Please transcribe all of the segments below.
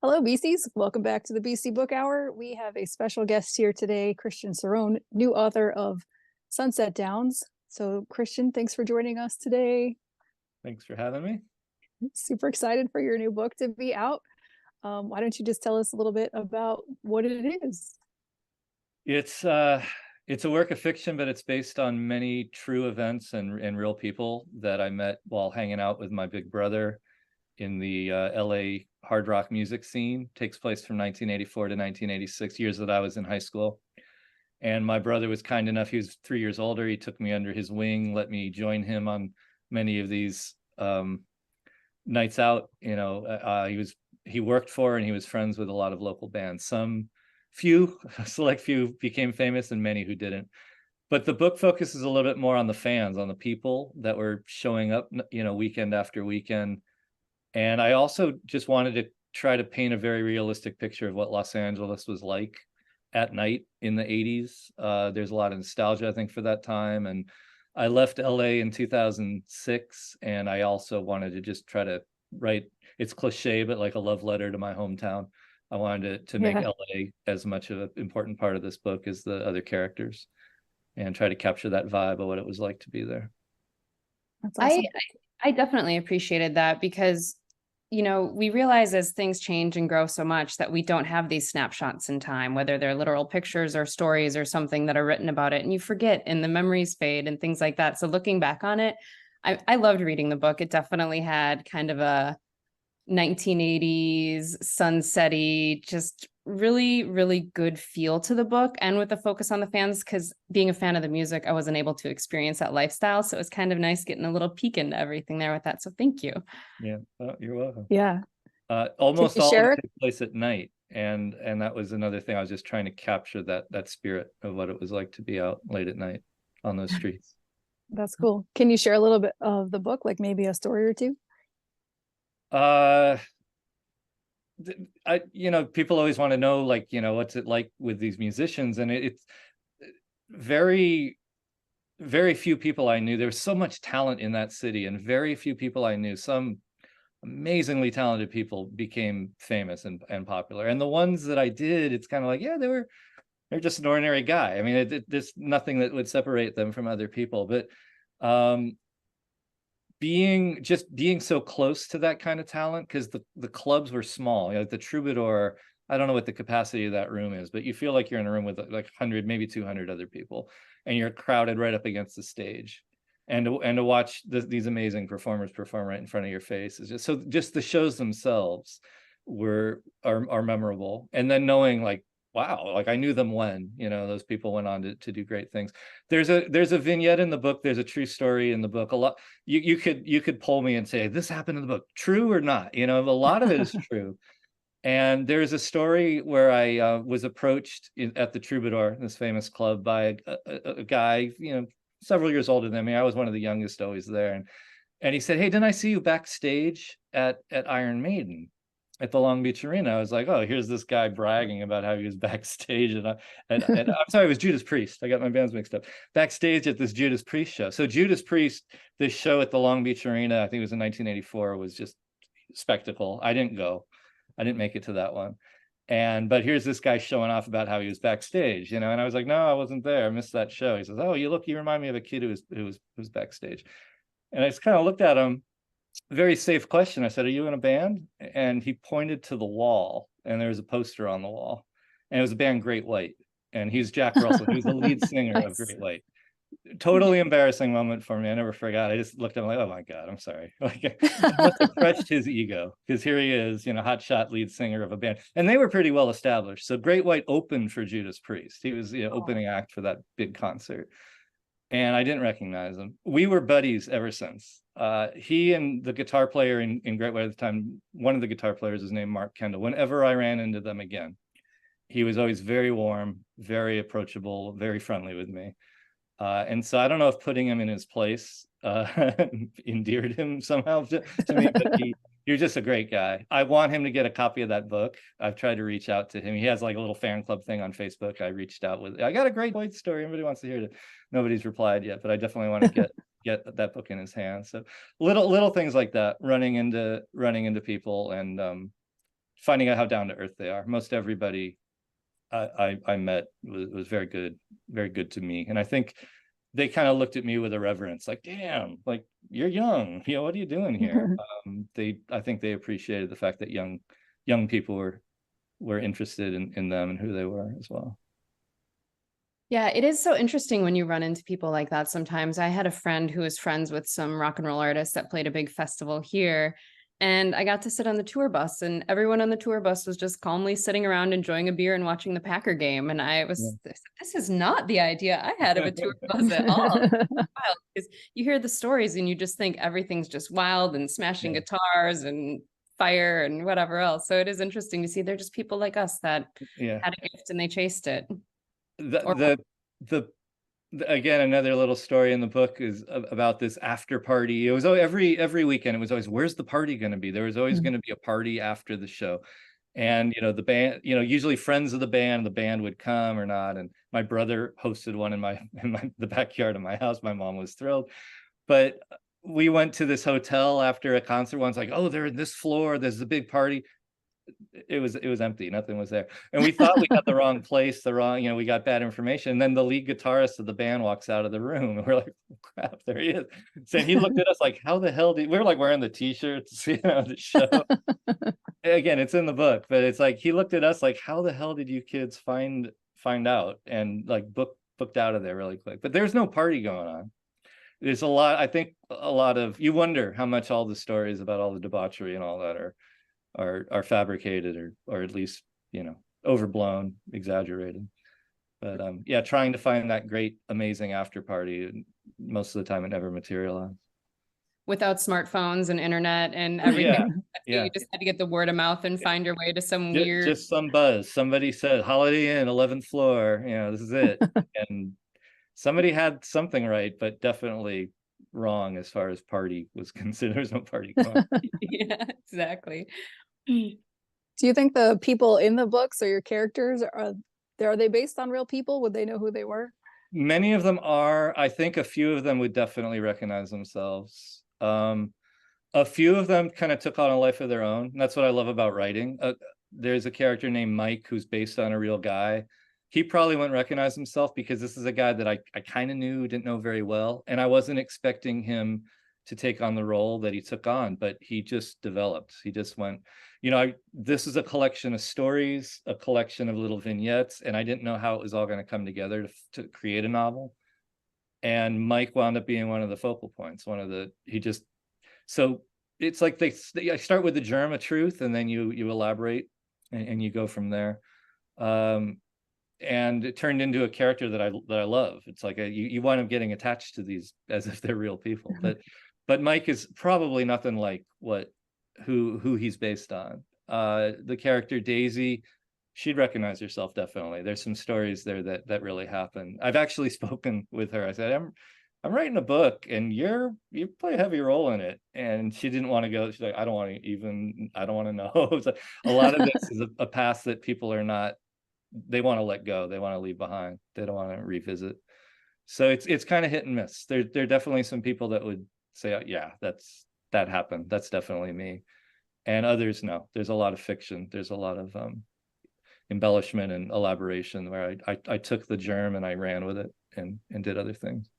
Hello, BCs. Welcome back to the BC Book Hour. We have a special guest here today, Christian Cerone, new author of Sunset Downs. So, Christian, thanks for joining us today. Thanks for having me. Super excited for your new book to be out. Why don't you just tell us a little bit about what it is? It's it's a work of fiction, but it's based on many true events and real people that I met while hanging out with my big brother in the LA hard rock music scene. Takes place from 1984 to 1986, years that I was in high school. And my brother was kind enough, he was 3 years older. He took me under his wing, let me join him on many of these nights out. He worked for and he was friends with a lot of local bands. Select few became famous and many who didn't. But the book focuses a little bit more on the fans, on the people that were showing up, weekend after weekend. And I also just wanted to try to paint a very realistic picture of what Los Angeles was like at night in the 80s. There's a lot of nostalgia, I think, for that time. And I left LA in 2006, and I also wanted to just try to write, it's cliche, but like a love letter to my hometown. I wanted to make Yeah, LA as much of an important part of this book as the other characters and try to capture that vibe of what it was like to be there. that's I awesome. I definitely appreciated that because, we realize as things change and grow so much that we don't have these snapshots in time, whether they're literal pictures or stories or something that are written about it, and you forget and the memories fade and things like that. So looking back on it, I loved reading the book. It definitely had kind of a 1980s sunsetty, just really, really good feel to the book, and with the focus on the fans, because being a fan of the music, I wasn't able to experience that lifestyle. So it was kind of nice getting a little peek into everything there with that. So thank you. Yeah, you're welcome. Yeah. Can Almost you all of share it it? took place at night, and that was another thing. I was just trying to capture that spirit of what it was like to be out late at night on those streets. That's cool. Can you share a little bit of the book, like maybe a story or two? Uh, People always want to know, like, what's it like with these musicians, and it's very, very few people I knew. There was so much talent in that city, and very few people I knew. Some amazingly talented people became famous and popular, and the ones that I did, it's kind of like, yeah, they're just an ordinary guy. I mean, there's nothing that would separate them from other people, but um being so close to that kind of talent, because the clubs were small, the Troubadour, I don't know what the capacity of that room is, but you feel like you're in a room with like 100, maybe 200 other people, and you're crowded right up against the stage, and to watch these amazing performers perform right in front of your face is just the shows themselves are memorable. And then knowing, like, wow, like I knew them when, those people went on to do great things. There's a vignette in the book, there's a true story in the book. A lot, you could pull me and say, this happened in the book, true or not? A lot of it is true. And there's a story where I was approached at the Troubadour, this famous club, by a guy, several years older than me. I was one of the youngest always there, and he said, "Hey, didn't I see you backstage at Iron Maiden at the Long Beach Arena?" I was like, "Oh, here's this guy bragging about how he was backstage." And I'm sorry, it was Judas Priest. I got my bands mixed up. Backstage at this Judas Priest show. So Judas Priest, this show at the Long Beach Arena, I think it was in 1984, was just spectacle. I didn't go. I didn't make it to that one. But here's this guy showing off about how he was backstage, and I was like, "No, I wasn't there. I missed that show." He says, "Oh, you remind me of a kid who was backstage." And I just kind of looked at him. Very safe question. I said, "Are you in a band?" And he pointed to the wall, and there was a poster on the wall, and it was a band, Great White. And he's Jack Russell. He was the lead singer of Nice. Great White. Totally embarrassing moment for me. I never forgot. I just looked at him like, "Oh my God, I'm sorry." Like, it must have crushed his ego, because here he is, hotshot lead singer of a band. And they were pretty well established. So Great White opened for Judas Priest. He was the Oh, opening act for that big concert. And I didn't recognize him. We were buddies ever since. He and the guitar player in Great White at the time, one of the guitar players is named Mark Kendall. Whenever I ran into them again, he was always very warm, very approachable, very friendly with me. And so I don't know if putting him in his place endeared him somehow to me, but you're just a great guy. I want him to get a copy of that book. I've tried to reach out to him. He has like a little fan club thing on Facebook. I reached out with, "I got a great White story. Everybody wants to hear it." Nobody's replied yet, but I definitely want to get that book in his hands. So little things like that, running into people, and finding out how down to earth they are. Most everybody I met was very good to me. And I think they kind of looked at me with a reverence, like, damn, like, you're young, what are you doing here? I think they appreciated the fact that young people were interested in them and who they were as well. Yeah, it is so interesting when you run into people like that sometimes. I had a friend who was friends with some rock and roll artists that played a big festival here. And I got to sit on the tour bus, and everyone on the tour bus was just calmly sitting around enjoying a beer and watching the Packer game. And this is not the idea I had of a tour bus at all. Wild, because you hear the stories and you just think everything's just wild and smashing guitars and fire and whatever else. So it is interesting to see they're just people like us that had a gift and they chased it. Again, another little story in the book is about this after party. It was every weekend. It was always, where's the party going to be? There was always going to be a party after the show. And, the band, usually friends of the band would come or not. And my brother hosted one in the backyard of my house. My mom was thrilled. But we went to this hotel after a concert. One's like, oh, they're in this floor. There's a big party. It was empty. Nothing was there. And we thought we got the wrong place, we got bad information. And then the lead guitarist of the band walks out of the room and we're like, oh, crap, there he is. So he looked at us like, how the hell we were like wearing the t-shirts, the show. Again, it's in the book, but it's like, he looked at us like, how the hell did you kids find out? And like booked out of there really quick. But there's no party going on. There's I think a lot of, you wonder how much all the stories about all the debauchery and all that are fabricated or at least overblown, exaggerated. But trying to find that great amazing after party, most of the time it never materialized. Without smartphones and internet and everything. You just had to get the word of mouth and find your way to some weird, just some buzz. Somebody said Holiday Inn 11th floor, this is it. And somebody had something right, but definitely wrong as far as party was considered. There's no party going on. Yeah, exactly. Do you think the people in the books or your characters are they based on real people? Would they know who they were? Many of them are. I think a few of them would definitely recognize themselves. A few of them kind of took on a life of their own. And that's what I love about writing. There's a character named Mike who's based on a real guy. He probably wouldn't recognize himself because this is a guy that I kind of didn't know very well. And I wasn't expecting him to take on the role that he took on, but he just developed. He just went, this is a collection of stories, a collection of little vignettes, and I didn't know how it was all going to come together to create a novel. And Mike wound up being one of the focal points, so it's like I start with the germ of truth, and then you elaborate and you go from there. And it turned into a character that I love. It's like you wind up getting attached to these as if they're real people. But Mike is probably nothing like who he's based on. The character Daisy, she'd recognize herself definitely. There's some stories there that really happen. I've actually spoken with her. I said, I'm writing a book and you play a heavy role in it. And she didn't want to go. She's like, I don't want to know. So a lot of this is a past that people they want to let go. They want to leave behind. They don't want to revisit. So it's kind of hit and miss. There are definitely some people that would say, yeah, that happened. That's definitely me. And others, no. There's a lot of fiction. There's a lot of embellishment and elaboration where I took the germ and I ran with it and did other things.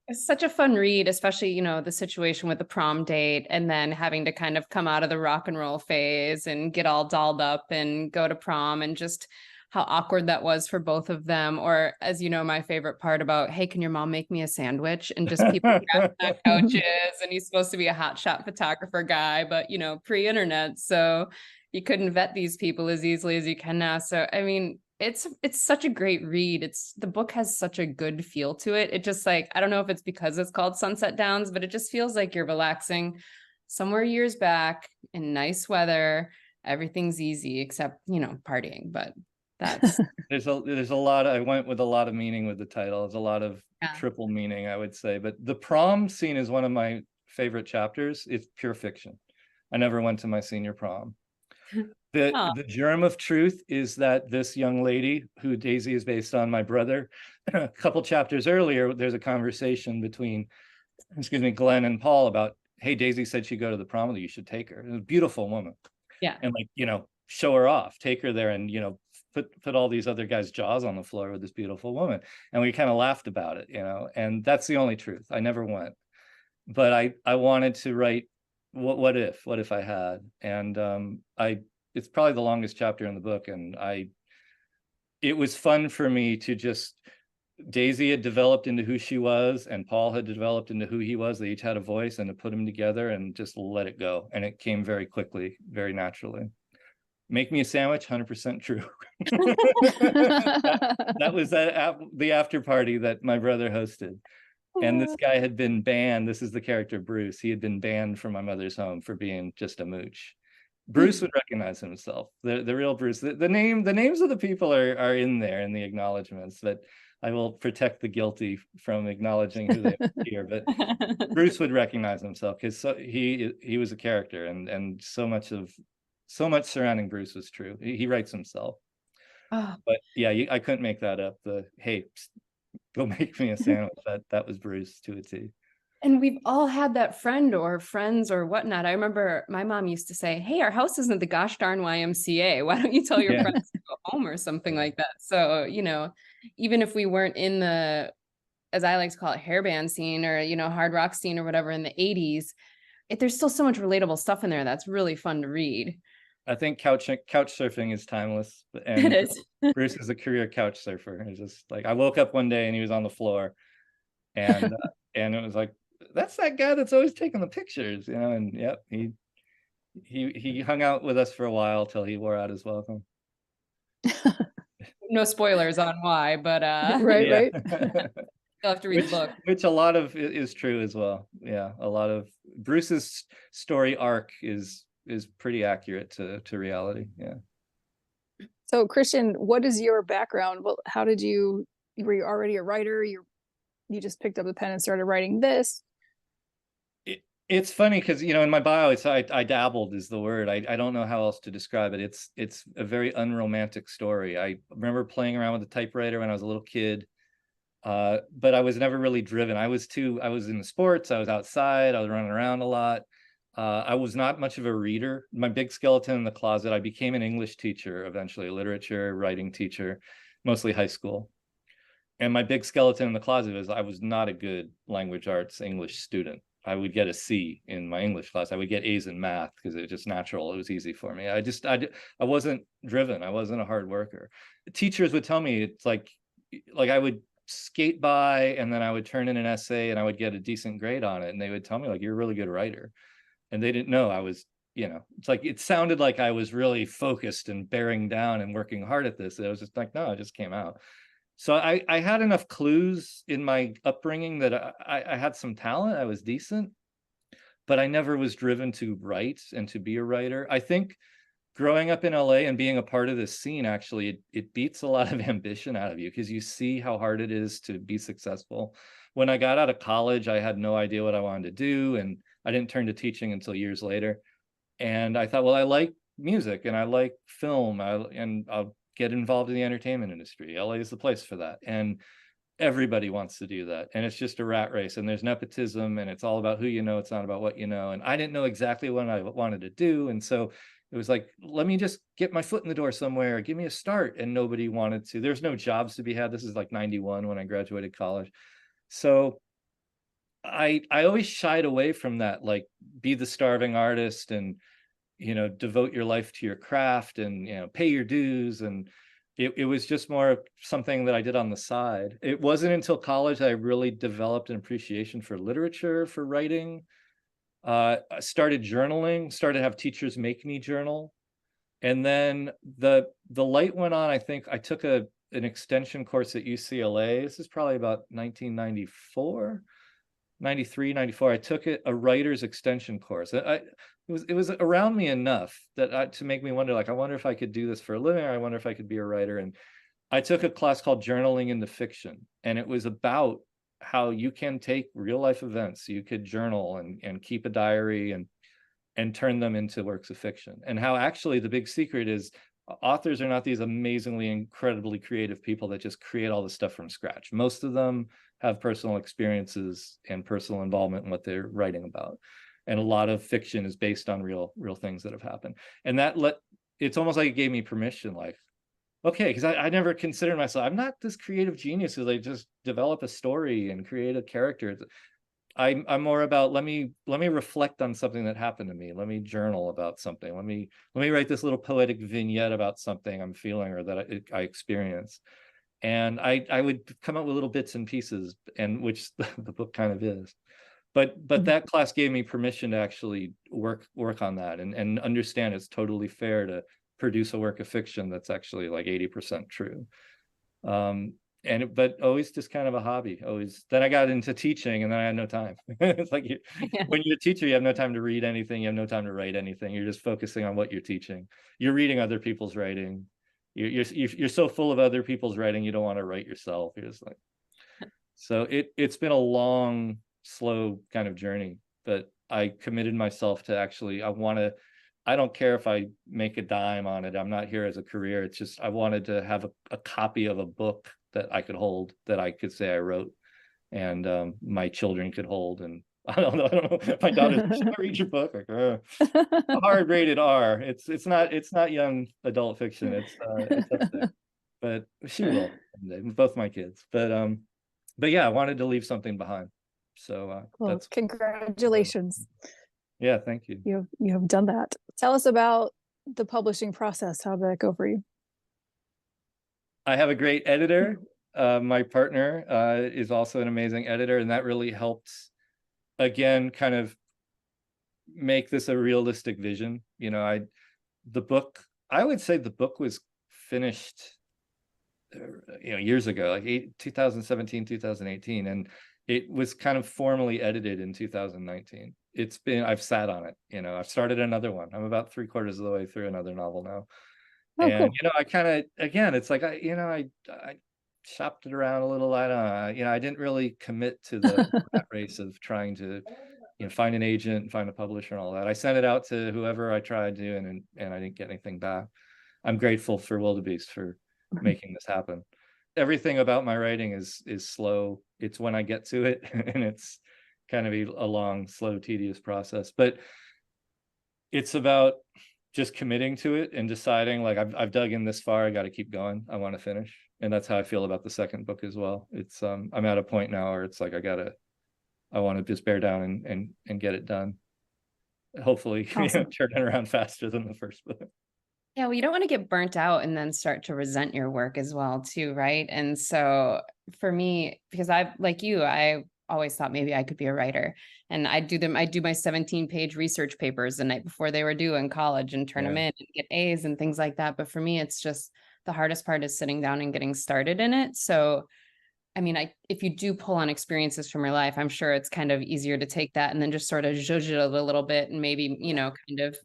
It's such a fun read, especially, the situation with the prom date and then having to kind of come out of the rock and roll phase and get all dolled up and go to prom, and just how awkward that was for both of them. Or, as you know, my favorite part about, hey, can your mom make me a sandwich? And just people grabbing on couches, and he's supposed to be a hotshot photographer guy, but, pre-internet. So you couldn't vet these people as easily as you can now. So, I mean, it's such a great read. The book has such a good feel to it. It just I don't know if it's because it's called Sunset Downs, but it just feels like you're relaxing somewhere years back in nice weather. Everything's easy except, partying, but that's there's a lot. I went with a lot of meaning with the title. There's a lot of triple meaning, I would say. But the prom scene is one of my favorite chapters. It's pure fiction. I never went to my senior prom. The germ of truth is that this young lady, who Daisy is based on, my brother, a couple chapters earlier, there's a conversation between, Glenn and Paul about, hey, Daisy said she'd go to the prom with you, should take her. It was a beautiful woman. Yeah. and like, show her off, take her there, and put all these other guys' jaws on the floor with this beautiful woman. And we kind of laughed about it, and that's the only truth. I never went. But I wanted to write what if I had. And it's probably the longest chapter in the book. And it was fun for me to just, Daisy had developed into who she was, and Paul had developed into who he was. They each had a voice, and to put them together and just let it go. And it came very quickly, very naturally. Make me a sandwich, 100% true. that was the after party that my brother hosted. And this guy had been banned. This is the character Bruce. He had been banned from my mother's home for being just a mooch. Bruce would recognize himself. The real Bruce. The names of the people are in there in the acknowledgments, but I will protect the guilty from acknowledging who they are here. But Bruce would recognize himself because he was a character, and so much surrounding Bruce was true. He writes himself. Oh. But yeah, I couldn't make that up. Hey, go make me a sandwich. That was Bruce to a T. And we've all had that friend or friends or whatnot. I remember my mom used to say, hey, our house isn't the gosh darn YMCA. Why don't you tell your friends to go home or something like that? So, even if we weren't in the, as I like to call it, hairband scene or, hard rock scene or whatever in the 80s, there's still so much relatable stuff in there that's really fun to read. I think couch surfing is timeless. And it is. Bruce is a career couch surfer. It's just like, I woke up one day and he was on the floor, and and it was like, that's that guy that's always taking the pictures, and yep, he hung out with us for a while till he wore out his welcome. No spoilers on why, but right. You'll have to read the book. Which a lot of is true as well. Yeah, a lot of Bruce's story arc is pretty accurate to reality. Yeah. So Christian, what is your background? Well, how did were you already a writer? You just picked up the pen and started writing this? It's funny because, in my bio, I dabbled is the word. I don't know how else to describe it. It's a very unromantic story. I remember playing around with a typewriter when I was a little kid, but I was never really driven. I was in the sports. I was outside. I was running around a lot. I was not much of a reader. My big skeleton in the closet, I became an English teacher, eventually a literature writing teacher, mostly high school. And my big skeleton in the closet was I was not a good language arts English student. I would get a C in my English class. I would get A's in math because it was just natural. It was easy for me. I wasn't driven. I wasn't a hard worker. Teachers would tell me it's like I would skate by and then I would turn in an essay and I would get a decent grade on it. And they would tell me like, you're a really good writer. And they didn't know I was, it's like, it sounded like I was really focused and bearing down and working hard at this. It was just like, no, it just came out. So I had enough clues in my upbringing that I had some talent. I was decent, but I never was driven to write and to be a writer. I think growing up in LA and being a part of this scene, actually, it beats a lot of ambition out of you because you see how hard it is to be successful. When I got out of college, I had no idea what I wanted to do, and I didn't turn to teaching until years later. And I thought, well, I like music and I like film, and I'll get involved in the entertainment industry. LA is the place for that. And everybody wants to do that. And it's just a rat race, and there's nepotism, and it's all about who you know. It's not about what you know. And I didn't know exactly what I wanted to do. And so it was like, let me just get my foot in the door somewhere. Give me a start. And nobody wanted to. There's no jobs to be had. This is like 91 when I graduated college. So I always shied away from that, like be the starving artist and devote your life to your craft and, pay your dues. And it was just more something that I did on the side. It wasn't until college I really developed an appreciation for literature, for writing. I started journaling, started to have teachers make me journal. And then the light went on. I think I took an extension course at UCLA. This is probably about 1994. 93, 94. I took a writer's extension course. It was around me enough that to make me wonder, like, I wonder if I could do this for a living, or I wonder if I could be a writer. And I took a class called Journaling into Fiction, and it was about how you can take real life events, you could journal and keep a diary and turn them into works of fiction. And how actually the big secret is authors are not these amazingly, incredibly creative people that just create all this stuff from scratch. Most of them have personal experiences and personal involvement in what they're writing about. And a lot of fiction is based on real things that have happened. And it's almost like it gave me permission, like, okay, because I never considered myself, I'm not this creative genius who like just develop a story and create a character. I'm more about, let me reflect on something that happened to me. Let me journal about something. Let me write this little poetic vignette about something I'm feeling or that I experience. And I would come up with little bits and pieces, and which the book kind of is. But that class gave me permission to actually work on that and understand it's totally fair to produce a work of fiction that's actually like 80% true. But always just kind of a hobby. Always. Then I got into teaching, and then I had no time. It's like when you're a teacher, you have no time to read anything. You have no time to write anything. You're just focusing on what you're teaching. You're reading other people's writing. You're so full of other people's writing, you don't want to write yourself. You're just like, so it's been a long, slow kind of journey, but I committed myself to actually, I don't care if I make a dime on it. I'm not here as a career. It's just, I wanted to have a copy of a book that I could hold, that I could say I wrote, and my children could hold. And I don't know. My daughter, should I read your book? Like, hard rated R. It's not young adult fiction. It's up there, but she will someday, both my kids. But yeah, I wanted to leave something behind. So well, congratulations. Yeah, thank you. You have done that. Tell us about the publishing process. How did that go for you? I have a great editor. My partner is also an amazing editor, and that really helped, again, kind of make this a realistic vision. I would say the book was finished years ago, like 2017, 2018, and it was kind of formally edited in 2019. I've sat on it. I've started another one. I'm about 3/4 of the way through another novel now. Oh, And cool. I kind of, again, it's like I shopped it around a little. I didn't really commit to the rat race of trying to find an agent and find a publisher and all that. I sent it out to whoever I tried to, and I didn't get anything back. I'm grateful for Wildebeest for making this happen. Everything about my writing is slow. It's when I get to it, and it's kind of a long, slow, tedious process. But it's about just committing to it and deciding, like, I've dug in this far, I got to keep going. I want to finish. And that's how I feel about the second book as well. It's I'm at a point now where it's like I want to just bear down and get it done. Hopefully, Awesome. turn it around faster than the first book. Yeah, well, you don't want to get burnt out and then start to resent your work as well, too, right? And so for me, because I always thought maybe I could be a writer, and I do my 17-page research papers the night before they were due in college and turn them in and get A's and things like that. But for me, it's just the hardest part is sitting down and getting started in it. So, I mean, if you do pull on experiences from your life, I'm sure it's kind of easier to take that and then just sort of zhuzh it a little bit and maybe, kind of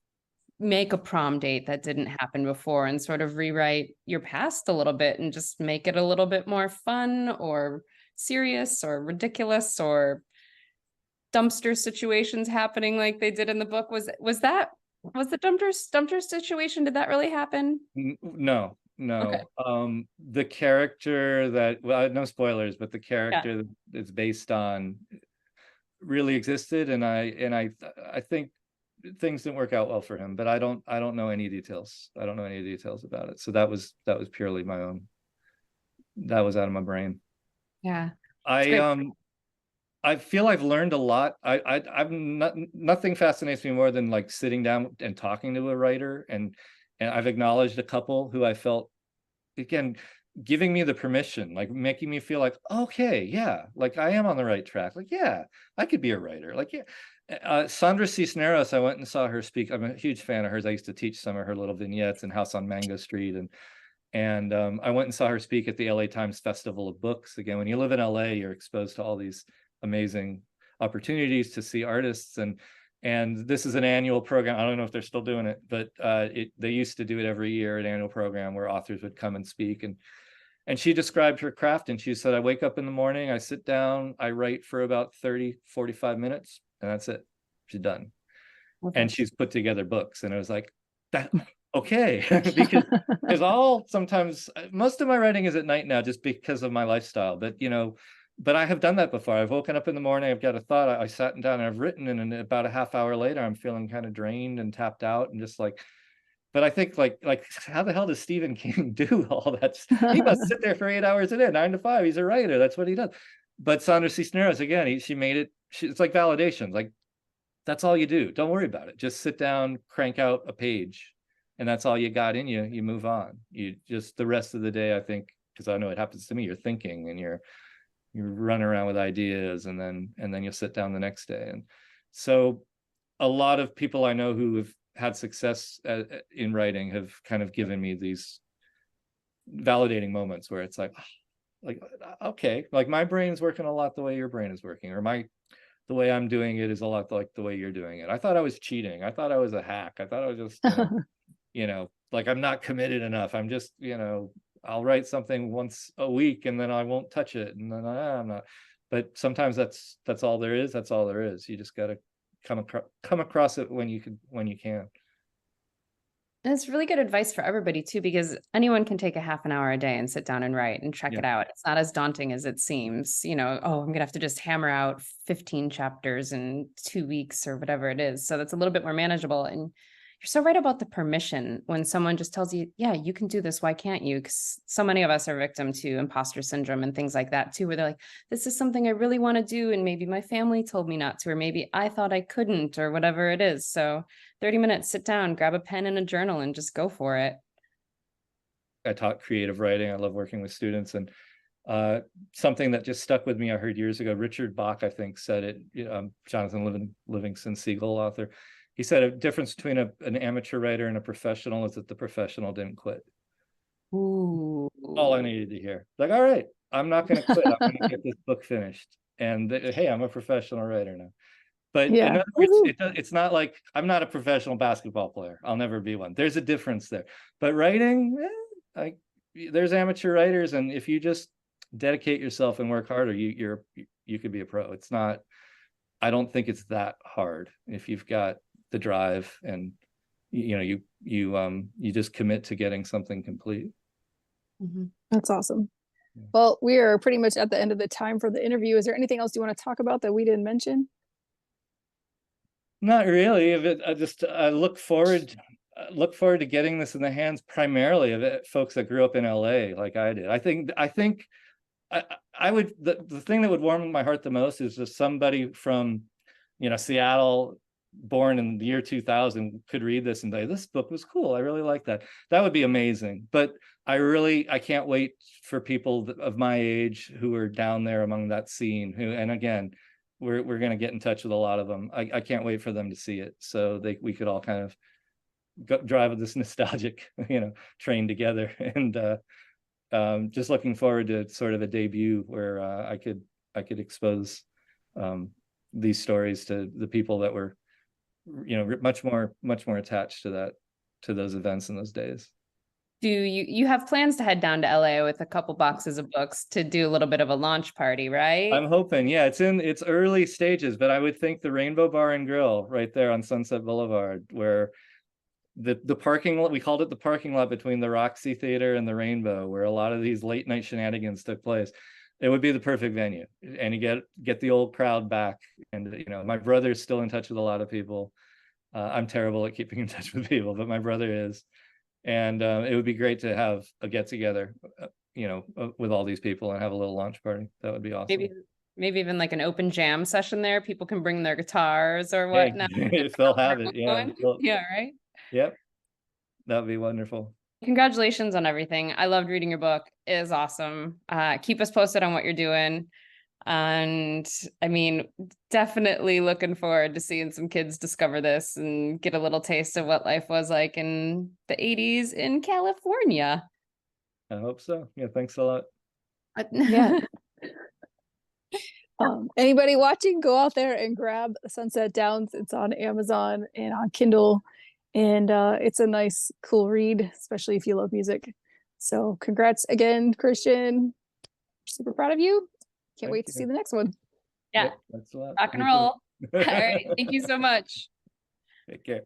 make a prom date that didn't happen before and sort of rewrite your past a little bit and just make it a little bit more fun or serious or ridiculous or dumpster situations happening like they did in the book. Was the dumpster situation, did that really happen? No. Okay. The character no spoilers, but the character that it's based on really existed, and I think things didn't work out well for him, but I don't know any details. I don't know any details about it. So that was purely my own. That was out of my brain. Yeah. I feel I've learned a lot. Nothing fascinates me more than like sitting down and talking to a writer, and I've acknowledged a couple who I felt, again, giving me the permission, like making me feel like, okay, yeah, like I am on the right track. Like, yeah, I could be a writer. Like, yeah. Sandra Cisneros, I went and saw her speak. I'm a huge fan of hers. I used to teach some of her little vignettes in House on Mango Street, and I went and saw her speak at the LA Times Festival of Books. Again, when you live in LA, you're exposed to all these amazing opportunities to see artists, and this is an annual program. I don't know if they're still doing it, but they used to do it every year, an annual program where authors would come and speak. And she described her craft, and she said, I wake up in the morning, I sit down, I write for about 30-45 minutes, and that's it. She's done. Okay. And she's put together books. And I was like, that okay. because sometimes most of my writing is at night now, just because of my lifestyle. But but I have done that before. I've woken up in the morning, I've got a thought, I sat down and I've written, and about a half hour later, I'm feeling kind of drained and tapped out and just like, but I think like how the hell does Stephen King do all that? He must sit there for 8 hours a day, 9 to 5. He's a writer. That's what he does. But Sandra Cisneros, again, she made it. It's like validation. Like, that's all you do. Don't worry about it. Just sit down, crank out a page, and that's all you got in you. You move on. You just, the rest of the day, I think, because I know it happens to me, you're thinking and you're running around with ideas, and then you'll sit down the next day. And so a lot of people I know who have had success in writing have kind of given me these validating moments where it's like, okay, like my brain's working a lot the way your brain is working, or the way I'm doing it is a lot like the way you're doing it. I thought I was cheating. I thought I was a hack. I thought I was just, like I'm not committed enough. I'm just, I'll write something once a week and then I won't touch it. And then I'm not, but sometimes that's all there is. That's all there is. You just got to come across it when you can. And it's really good advice for everybody too, because anyone can take a half an hour a day and sit down and write and check it out. It's not as daunting as it seems, oh, I'm going to have to just hammer out 15 chapters in 2 weeks or whatever it is. So that's a little bit more manageable. And you're so right about the permission when someone just tells you, yeah, you can do this. Why can't you? Because so many of us are victim to imposter syndrome and things like that too, where they're like, this is something I really want to do. And maybe my family told me not to, or maybe I thought I couldn't, or whatever it is. So 30 minutes, sit down, grab a pen and a journal and just go for it. I taught creative writing. I love working with students. And something that just stuck with me, I heard years ago, Richard Bach, I think, said it, Jonathan Livingston Seagull author. He said a difference between an amateur writer and a professional is that the professional didn't quit. Ooh. All I needed to hear. Like, all right, I'm not going to quit. I'm going to get this book finished. And hey, I'm a professional writer now. But in other words, it's not like I'm not a professional basketball player. I'll never be one. There's a difference there. But writing, there's amateur writers, and if you just dedicate yourself and work harder, you could be a pro. It's not. I don't think it's that hard if you've got the drive and you just commit to getting something complete. Mm-hmm. That's awesome. Yeah. Well, we are pretty much at the end of the time for the interview. Is there anything else you want to talk about that we didn't mention? Not really. I look forward to getting this in the hands primarily of folks that grew up in LA like I did. I think I would, the thing that would warm my heart the most is just somebody from Seattle, born in the year 2000, could read this and say, this book was cool. I really like that. That would be amazing. But I can't wait for people of my age who are down there among that scene, and again, we're going to get in touch with a lot of them. I can't wait for them to see it, so we could all kind of drive this nostalgic train together. And just looking forward to sort of a debut where I could expose these stories to the people that were much more attached to those events in those days. Do you have plans to head down to LA with a couple boxes of books to do a little bit of a launch party, right? I'm hoping. Yeah, it's in its early stages, but I would think the Rainbow Bar and Grill right there on Sunset Boulevard, where the parking lot, we called it the parking lot between the Roxy Theater and the Rainbow, where a lot of these late night shenanigans took place. It would be the perfect venue, and you get the old crowd back. And my brother's still in touch with a lot of people. I'm terrible at keeping in touch with people, but my brother is. And it would be great to have a get together, with all these people and have a little launch party. That would be awesome. Maybe even like an open jam session there. People can bring their guitars or whatnot. If they'll have it, yeah. Yeah, right? Yep. That'd be wonderful. Congratulations on everything. I loved reading your book. It is awesome. Keep us posted on what you're doing. And I mean, definitely looking forward to seeing some kids discover this and get a little taste of what life was like in the 80s in California. I hope so. Yeah, thanks a lot. Yeah. Anybody watching, go out there and grab Sunset Downs. It's on Amazon and on Kindle, and it's a nice, cool read, especially if you love music. So congrats again, Christian. Super proud of you. Can't wait to see the next one. Yeah. Yep, thanks a lot. Rock and roll. All right. Thank you so much. Take care.